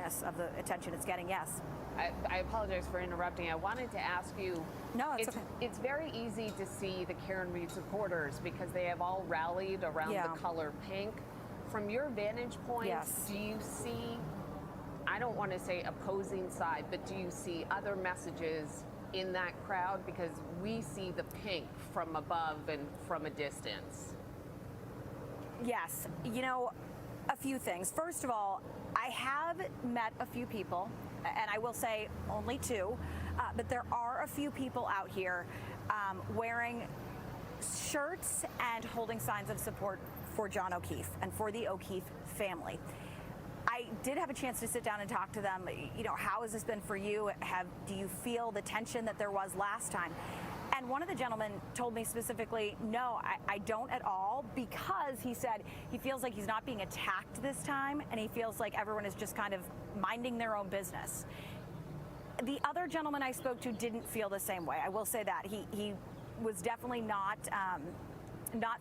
awareness of the attention it's getting, yes. I apologize for interrupting. I wanted to ask you, no, it's okay. It's very easy to see the Karen Read supporters because they have all rallied around the color pink. From your vantage point, do you see, I don't want to say opposing side, but do you see other messages in that crowd? Because we see the pink from above and from a distance. Yes, you know, a few things. First of all, I have met a few people, and I will say only two, but there are a few people out here wearing shirts and holding signs of support for John O'Keefe and for the O'Keefe family. I did have a chance to sit down and talk to them. You know, how has this been for you? Do you feel the tension that there was last time? And one of the gentlemen told me specifically, no, I don't at all, because he said he feels like he's not being attacked this time, and he feels like everyone is just kind of minding their own business. The other gentleman I spoke to didn't feel the same way. I will say that. He was definitely not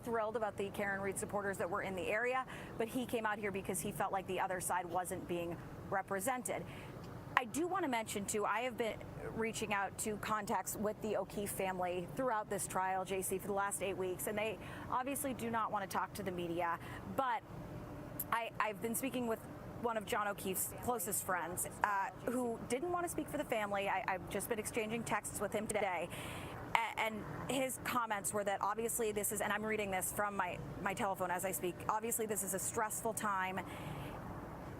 thrilled about the Karen Read supporters that were in the area, but he came out here because he felt like the other side wasn't being represented. I do want to mention, too, I have been reaching out to contacts with the O'Keefe family throughout this trial, JC, for the last 8 weeks, and they obviously do not want to talk to the media, but I've been speaking with one of John O'Keefe's closest friends who didn't want to speak for the family. I've just been exchanging texts with him today. And his comments were that obviously this is, and I'm reading this from my telephone as I speak, obviously this is a stressful time.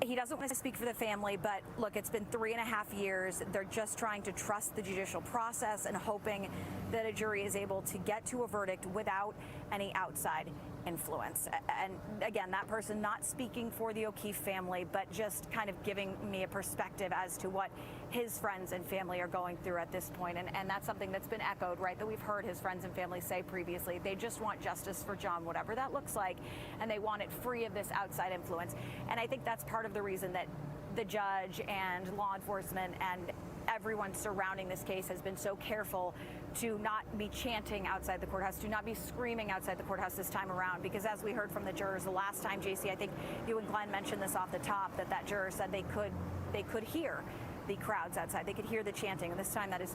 He doesn't want to speak for the family, but look, it's been 3.5 years. They're just trying to trust the judicial process and hoping that a jury is able to get to a verdict without any outside influence. And again, that person not speaking for the O'Keefe family, but just kind of giving me a perspective as to what his friends and family are going through at this point. And that's something that's been echoed, right, that we've heard his friends and family say previously. They just want justice for John, whatever that looks like, and they want it free of this outside influence. And I think that's part of the reason that the judge and law enforcement and everyone surrounding this case has been so careful to not be chanting outside the courthouse, to not be screaming outside the courthouse this time around, because as we heard from the jurors the last time, JC, I think you and Glenn mentioned this off the top, that juror said they could hear the crowds outside. They could hear the chanting, and this time that is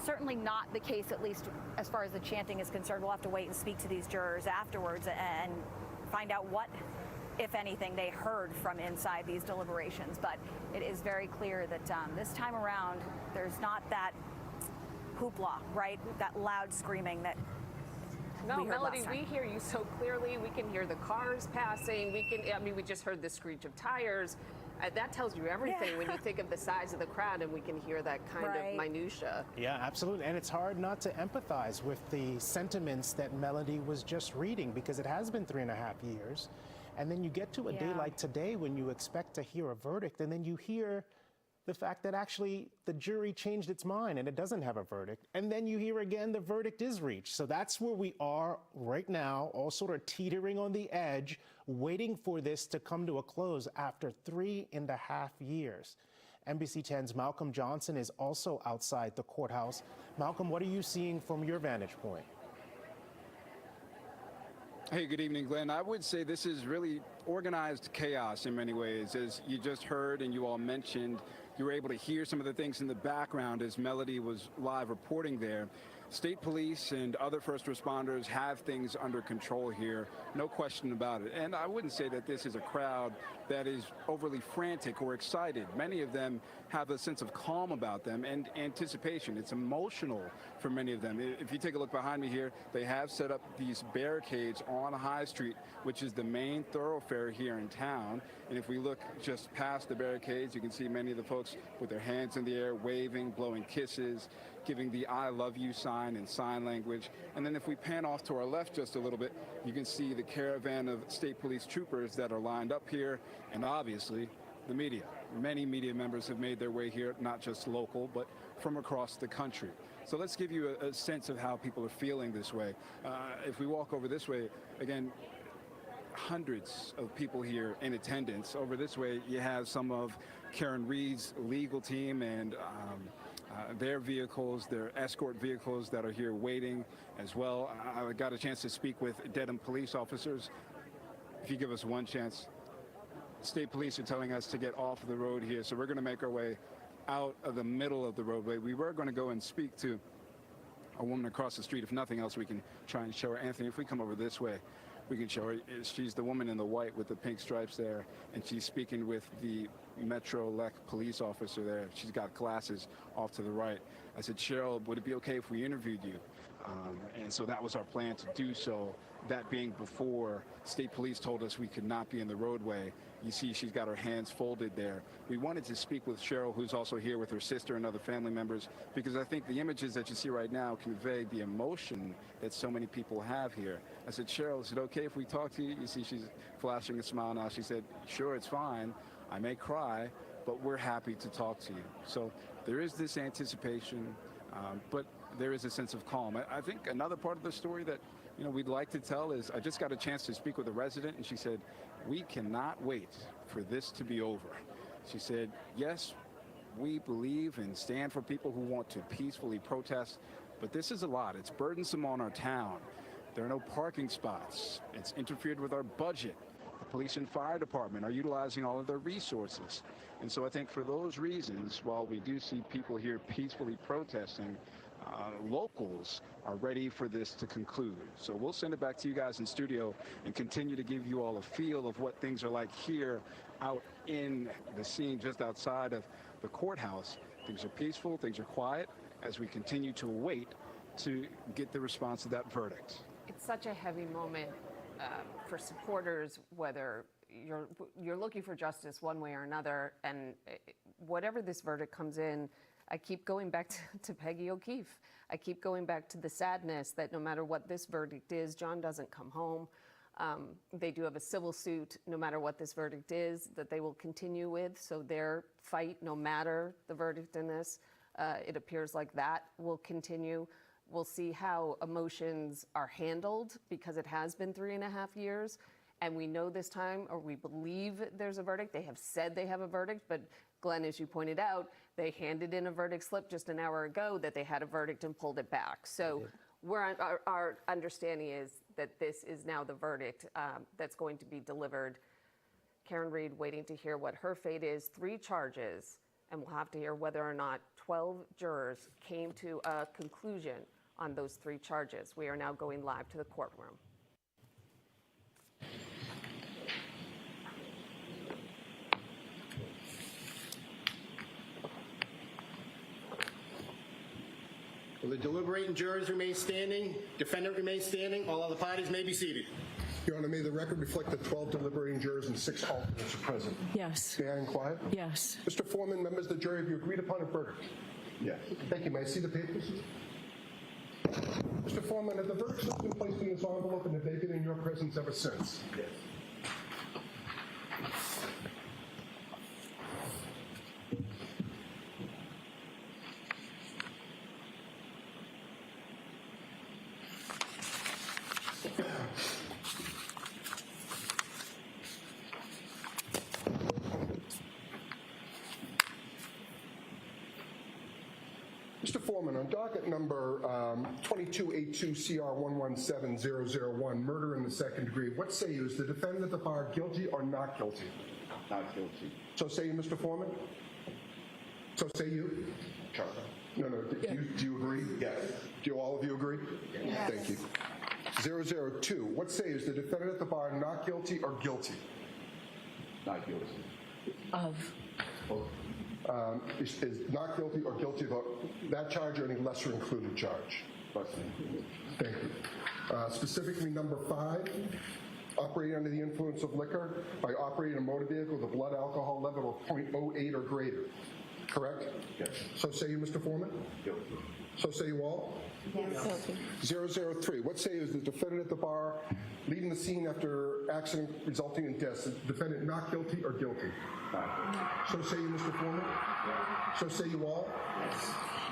certainly not the case, at least as far as the chanting is concerned. We'll have to wait and speak to these jurors afterwards and find out what, if anything, they heard from inside these deliberations. But it is very clear that this time around, there's not that hoopla, right? That loud screaming that No, Melody, we hear you so clearly. We can hear the cars passing. We just heard the screech of tires. That tells you everything when you think of the size of the crowd, and we can hear that kind of minutia. Yeah, absolutely. And it's hard not to empathize with the sentiments that Melody was just reading, because it has been 3.5 years. And then you get to a day like today when you expect to hear a verdict, and then you hear the fact that actually the jury changed its mind and it doesn't have a verdict. And then you hear again the verdict is reached. So that's where we are right now, all sort of teetering on the edge, waiting for this to come to a close after 3.5 years. NBC 10's Malcolm Johnson is also outside the courthouse. Malcolm, what are you seeing from your vantage point? Hey, good evening, Glenn. I would say this is really organized chaos in many ways. As you just heard and you all mentioned, you were able to hear some of the things in the background as Melody was live reporting there. State police and other first responders have things under control here, no question about it. And I wouldn't say that this is a crowd that is overly frantic or excited. Many of them have a sense of calm about them and anticipation. It's emotional for many of them. If you take a look behind me here, they have set up these barricades on High Street, which is the main thoroughfare here in town. And if we look just past the barricades, you can see many of the folks with their hands in the air, waving, blowing kisses, giving the I love you sign in sign language. And then if we pan off to our left just a little bit, you can see the caravan of state police troopers that are lined up here, and obviously the media. Many media members have made their way here, not just local, but from across the country. So let's give you a sense of how people are feeling this way. If we walk over this way, again, hundreds of people here in attendance. Over this way, you have some of Karen Read's legal team and their vehicles, their escort vehicles that are here waiting as well. I got a chance to speak with Dedham police officers. If you give us one chance. state police are telling us to get off of the road here, so we're going to make our way out of the middle of the roadway. We were going to go and speak to a woman across the street. If nothing else, we can try and show her. Anthony, if we come over this way, we can show her. She's the woman in the white with the pink stripes there, and she's speaking with the Metro-elect police officer there. She's got glasses off to the right. I said, Cheryl, would it be okay if we interviewed you? And so that was our plan to do so, that being before state police told us we could not be in the roadway. You see she's got her hands folded there. We wanted to speak with Cheryl, who's also here with her sister and other family members, because I think the images that you see right now convey the emotion that so many people have here. I said, Cheryl, is it okay if we talk to you? You see she's flashing a smile now. She said, sure, it's fine. I may cry, but we're happy to talk to you. So there is this anticipation, but there is a sense of calm. I think another part of the story that we'd like to tell is I just got a chance to speak with a resident, and she said, we cannot wait for this to be over. She said, yes, we believe and stand for people who want to peacefully protest, but this is a lot. It's burdensome on our town. There are no parking spots. It's interfered with our budget. The police and fire department are utilizing all of their resources. And so I think for those reasons, while we do see people here peacefully protesting, locals are ready for this to conclude. So we'll send it back to you guys in studio and continue to give you all a feel of what things are like here out in the scene just outside of the courthouse. Things are peaceful, things are quiet as we continue to wait to get the response to that verdict. It's such a heavy moment for supporters, whether you're looking for justice one way or another, and whatever this verdict comes in, I keep going back to Peggy O'Keefe. I keep going back to the sadness that no matter what this verdict is, John doesn't come home. They do have a civil suit, no matter what this verdict is, that they will continue with. So their fight, no matter the verdict in this, it appears like that will continue. We'll see how emotions are handled, because it has been 3.5 years. And we know this time, or we believe there's a verdict. They have said they have a verdict, but Glenn, as you pointed out, they handed in a verdict slip just an hour ago that they had a verdict and pulled it back. So our understanding is that this is now the verdict that's going to be delivered. Karen Reed waiting to hear what her fate is. 3 charges, and we'll have to hear whether or not 12 jurors came to a conclusion on those 3 charges. We are now going live to the courtroom. Will the deliberating jurors remain standing? Defendant remain standing? All other parties may be seated. Your Honor, may the record reflect that 12 deliberating jurors and 6 alternates are present? Yes. May I inquire? Yes. Mr. Foreman, members of the jury, have you agreed upon a verdict? Yes. Thank you. May I see the papers? Mr. Foreman, have the verdicts been placed in this envelope and have they been in your presence ever since? Yes. Mr. Foreman, on docket number 2282CR117001, murder in the second degree, what say you? Is the defendant at the bar guilty or not guilty? Not guilty. So say you, Mr. Foreman? So say you? Charlie. No. Do you agree? Yes. Do all of you agree? Yes. Thank you. 002, what say you? Is the defendant at the bar not guilty or guilty? Not guilty. Of. Is not guilty or guilty of that charge or any lesser included charge? Lesser included. Thank you. Specifically, number 5, operating under the influence of liquor by operating a motor vehicle with a blood alcohol level of 0.08 or greater. Correct? Yes. So say you, Mr. Foreman? Guilty. So say you all? Yes. 003, what say you? Is the defendant at the bar leaving the scene after accident resulting in death? Is the defendant not guilty or guilty? So say you, Mr. Foreman? So say you all?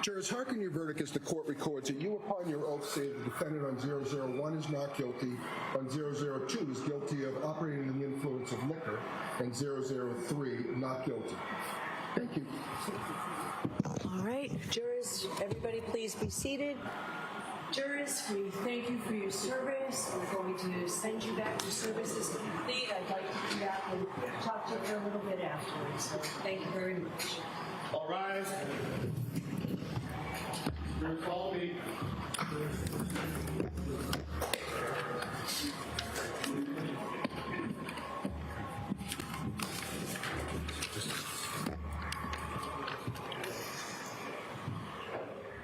Jurors, hearken your verdict as the court records that you upon your oath say the defendant on 001 is not guilty, on 002 is guilty of operating under the influence of liquor, and 003 not guilty. Thank you. All right, jurors, everybody please be seated. Jurors, we thank you for your service. We're going to send you back. Your service is complete. I'd like to come back and talk to you for a little bit afterwards. So thank you very much. All rise. Call me.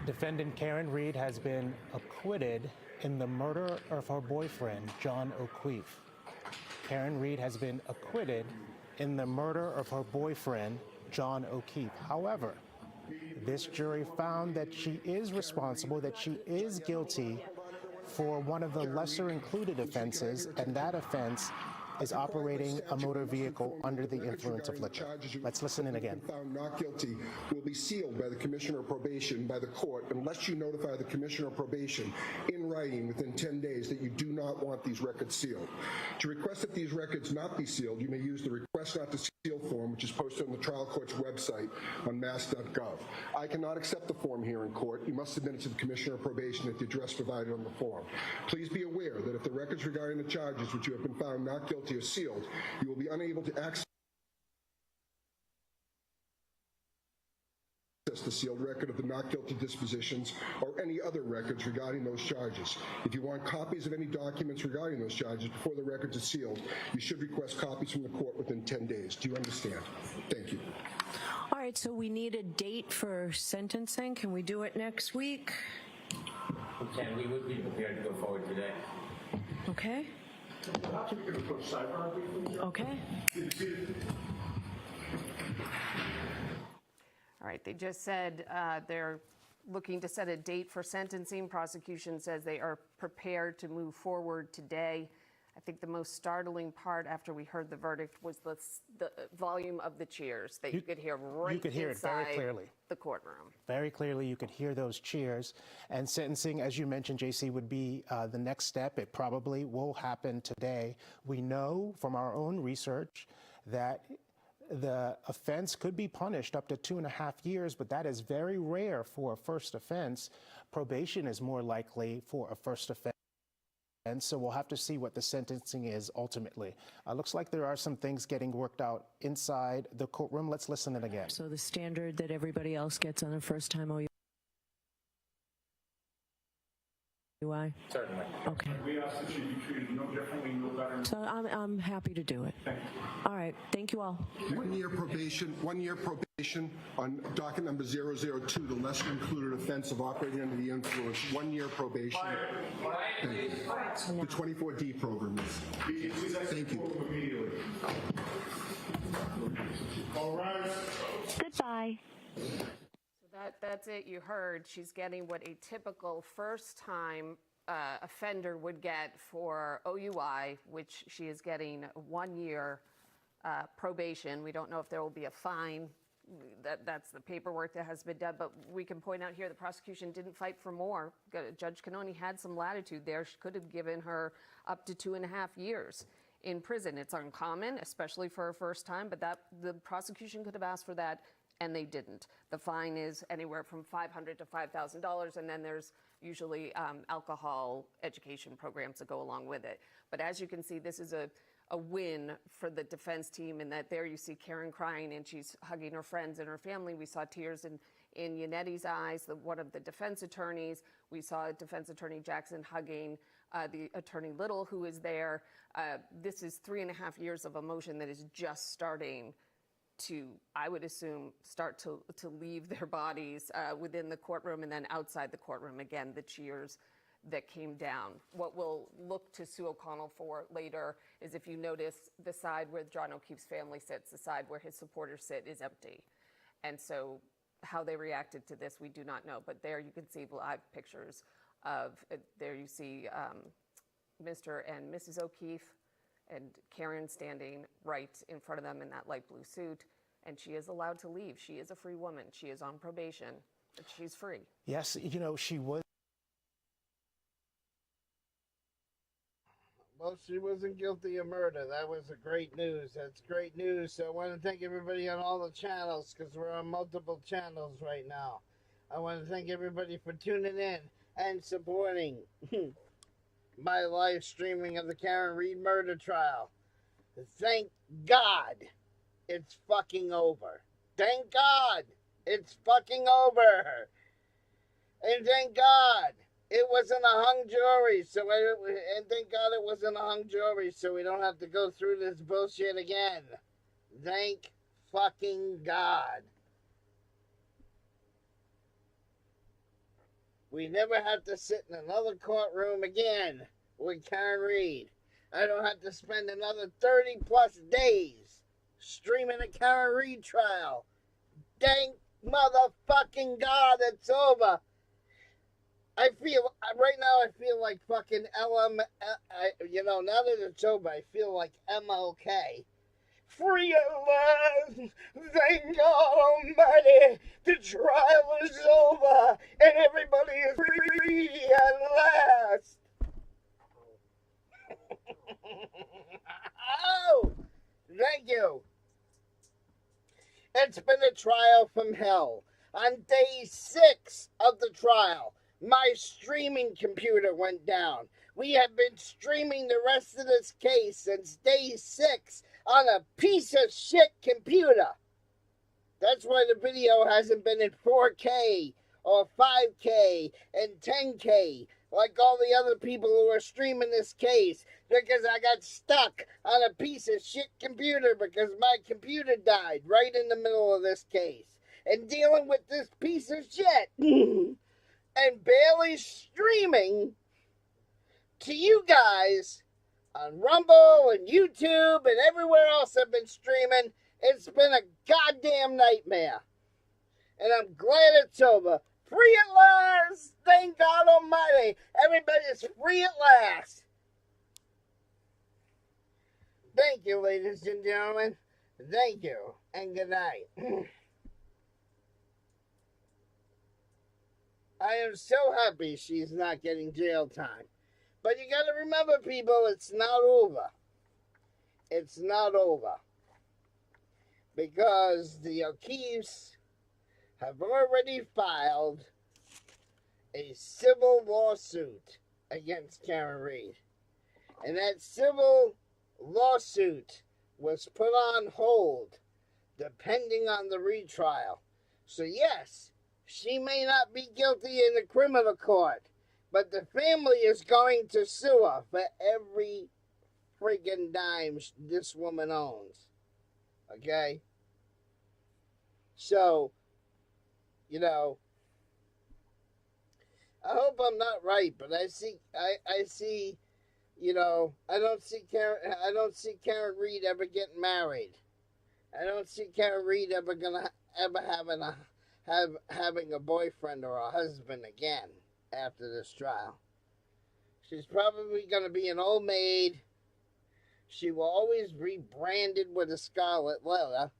Defendant Karen Reed has been acquitted in the murder of her boyfriend, John O'Keefe. Karen Reed has been acquitted in the murder of her boyfriend, John O'Keefe. However, this jury found that she is responsible, that she is guilty for one of the lesser included offenses, and that offense is operating a motor vehicle under the influence of liquor. Let's listen in again. Found not guilty will be sealed by the Commissioner of Probation by the court unless you notify the Commissioner of Probation in writing within 10 days that you do not want these records sealed. To request that these records not be sealed, you may use the request not to seal form, which is posted on the trial court's website on mass.gov. I cannot accept the form here in court. You must submit it to the Commissioner of Probation at the address provided on the form. Please be aware that if the records regarding the charges which you have been found not guilty are sealed, you will be unable to access the sealed record of the not guilty dispositions or any other records regarding those charges. If you want copies of any documents regarding those charges before the records are sealed, you should request copies from the court within 10 days. Do you understand? Thank you. All right, so we need a date for sentencing. Can we do it next week? And we would be prepared to go forward today. Okay. Okay. All right, they just said they're looking to set a date for sentencing. Prosecution says they are prepared to move forward today. I think the most startling part after we heard the verdict was the volume of the cheers that you could hear right You could hear it very clearly. The courtroom. Very clearly, you could hear those cheers. And sentencing, as you mentioned, JC, would be the next step. It probably will happen today. We know from our own research that the offense could be punished up to 2.5 years, but that is very rare for a first offense. Probation is more likely for a first offense. And so we'll have to see what the sentencing is ultimately. Looks like there are some things getting worked out inside the courtroom. Let's listen in again. So the standard that everybody else gets on a first-time OUI? Certainly. Okay. We ask that you be treated no differently, no better. So I'm happy to do it. Thank you. All right. Thank you all. 1 year probation on docket number 002, the lesser included offense of operating under the influence. 1 year probation. Thank you. The 24D program is. Thank you. All right. Goodbye. That's it. You heard she's getting what a typical first-time offender would get for OUI, which she is getting 1 year probation. We don't know if there will be a fine. That's the paperwork that has been done, but we can point out here the prosecution didn't fight for more. Judge Cannoni had some latitude there. She could have given her up to 2.5 years in prison. It's uncommon, especially for a first time, but the prosecution could have asked for that, and they didn't. The fine is anywhere from $500 to $5,000, and then there's usually alcohol education programs that go along with it. But as you can see, this is a win for the defense team, in that there you see Karen crying and she's hugging her friends and her family. We saw tears in Yannetti's eyes, one of the defense attorneys. We saw defense attorney Jackson hugging the attorney Little, who is there. This is 3.5 years of emotion that is just starting to, I would assume, start to leave their bodies within the courtroom, and then outside the courtroom. Again, the cheers that came down. What we'll look to Sue O'Connell for later is, if you notice, the side where John O'Keefe's family sits, the side where his supporters sit, is empty. And so how they reacted to this, we do not know. But there you can see live pictures of, there you see Mr. and Mrs. O'Keefe, and Karen standing right in front of them in that light blue suit, and she is allowed to leave. She is a free woman. She is on probation, but she's free. Yes, you know, she was. Well, she wasn't guilty of murder. That was great news. That's great news. So I want to thank everybody on all the channels, because we're on multiple channels right now. I want to thank everybody for tuning in. and supporting my live streaming of the Karen Reed murder trial. Thank God it's fucking over. Thank God it's fucking over. And thank God it wasn't a hung jury, and thank God it wasn't a hung jury, so we don't have to go through this bullshit again. Thank fucking God. We never have to sit in another courtroom again with Karen Reed. I don't have to spend another 30 plus days streaming a Karen Reed trial. Thank motherfucking God it's over. I feel, right now I feel like fucking now that it's over, I feel like MLK. Free at last, thank God Almighty, the trial is over, and everybody is free at last. Oh, thank you. It's been a trial from hell. On day 6 of the trial, my streaming computer went down. We have been streaming the rest of this case since day 6 on a piece of shit computer. That's why the video hasn't been in 4K or 5K and 10K like all the other people who are streaming this case, because I got stuck on a piece of shit computer because my computer died right in the middle of this case. And dealing with this piece of shit and barely streaming to you guys on Rumble and YouTube and everywhere else I've been streaming, it's been a goddamn nightmare. And I'm glad it's over. Free at last! Thank God Almighty! Everybody's free at last! Thank you, ladies and gentlemen. Thank you, and good night. I am so happy she's not getting jail time. But you gotta remember, people, it's not over. It's not over. Because the O'Keefes have already filed a civil lawsuit against Karen Reed. And that civil lawsuit was put on hold depending on the retrial. So yes, she may not be guilty in the criminal court, but the family is going to sue her for every friggin' dime this woman owns. Okay? So, I hope I'm not right, but I see, I don't see Karen Reed ever getting married. I don't see Karen Reed ever having a boyfriend or a husband again after this trial. She's probably gonna be an old maid. She will always be branded with a scarlet letter.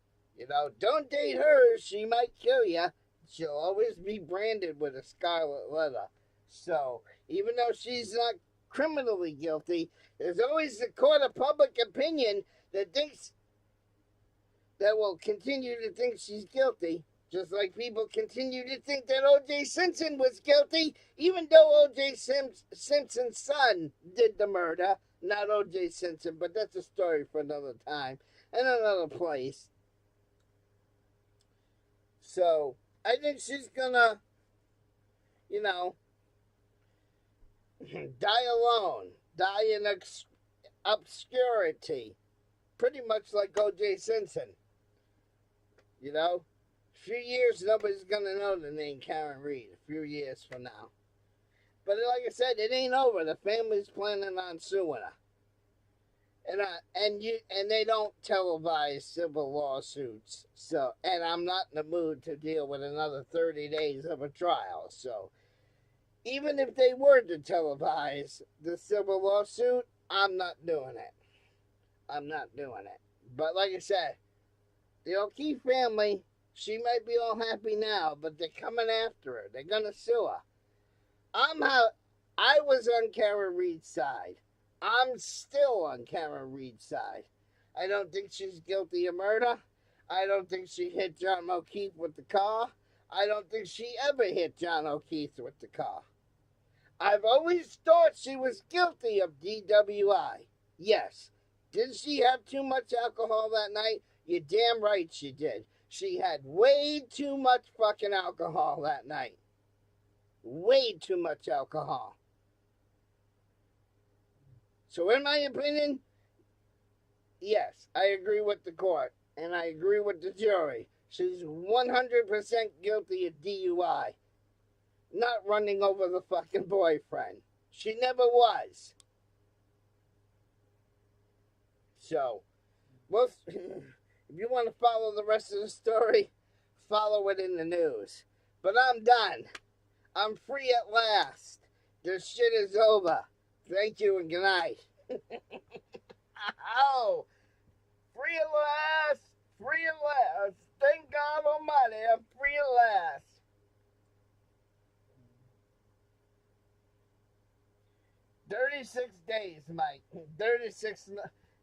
Don't date her, she might kill you. She'll always be branded with a scarlet letter. So, even though she's not criminally guilty, there's always the court of public opinion that will continue to think she's guilty. Just like people continue to think that O.J. Simpson was guilty, even though O.J. Simpson's son did the murder. Not O.J. Simpson, but that's a story for another time and another place. So, I think she's gonna, die alone, die in obscurity, pretty much like O.J. Simpson. A few years, nobody's gonna know the name Karen Reed. A few years from now, but like I said, it ain't over. The family's planning on suing her, and they don't televise civil lawsuits. So, and I'm not in the mood to deal with another 30 days of a trial. So, even if they were to televise the civil lawsuit, I'm not doing it. I'm not doing it. But like I said, the O'Keefe family, she might be all happy now, but they're coming after her. They're going to sue her. I was on Karen Reed's side. I'm still on Karen Reed's side. I don't think she's guilty of murder. I don't think she hit John O'Keefe with the car. I don't think she ever hit John O'Keefe with the car. I've always thought she was guilty of DWI. Yes. Did she have too much alcohol that night? You're damn right she did. She had way too much fucking alcohol that night. Way too much alcohol. So in my opinion, yes, I agree with the court. And I agree with the jury. She's 100% guilty of DUI. Not running over the fucking boyfriend. She never was. So, well, if you want to follow the rest of the story, follow it in the news. But I'm done. I'm free at last. This shit is over. Thank you and good night. Oh, free at last. Free at last. Thank God Almighty, I'm free at last. $36 days, Mike. 36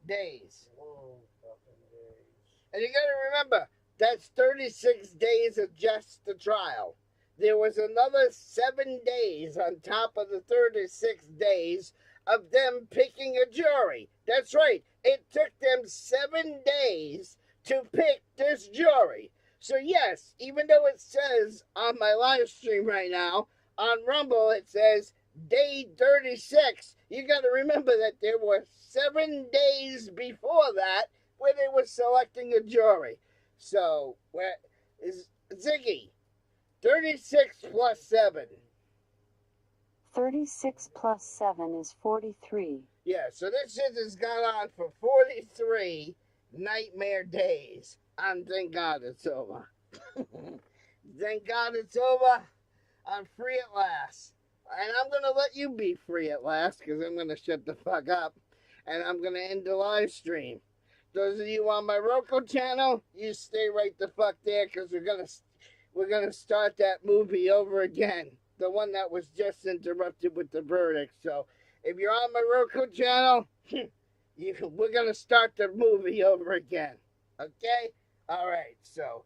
days. Whoa, fucking days. And you gotta remember, that's 36 days of just the trial. There was another 7 days on top of the 36 days of them picking a jury. That's right. It took them 7 days to pick this jury. So yes, even though it says on my live stream right now, on Rumble it says day 36, you got to remember that there were 7 days before that where they were selecting a jury. So, where is Ziggy? 36 plus 7. 36 plus 7 is 43. Yeah, so this shit has gone on for 43 nightmare days. And thank God it's over. Thank God it's over. I'm free at last. And I'm going to let you be free at last because I'm going to shut the fuck up. And I'm going to end the live stream. Those of you on my Roku channel, you stay right the fuck there because we're gonna start that movie over again. The one that was just interrupted with the verdict. So if you're on my Roku channel, we're going to start the movie over again. Okay? All right. So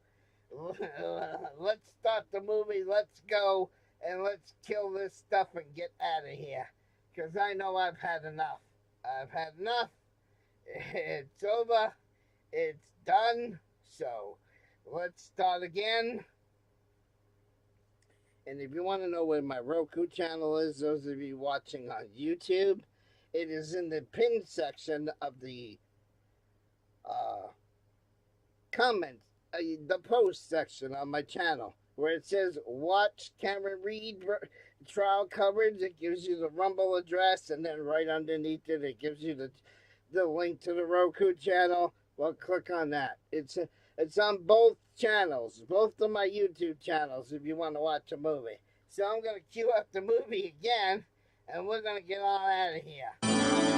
let's start the movie. Let's go and let's kill this stuff and get out of here. Because I know I've had enough. I've had enough. It's over. It's done. So let's start again. And if you want to know where my Roku channel is, those of you watching on YouTube, it is in the pinned section of the comments, the post section on my channel, where it says watch Cameron Reed trial coverage. It gives you the Rumble address, and then right underneath it, it gives you the link to the Roku channel. Well, click on that. It's on both channels, both of my YouTube channels, if you want to watch a movie. So I'm going to cue up the movie again, and we're going to get on out of here.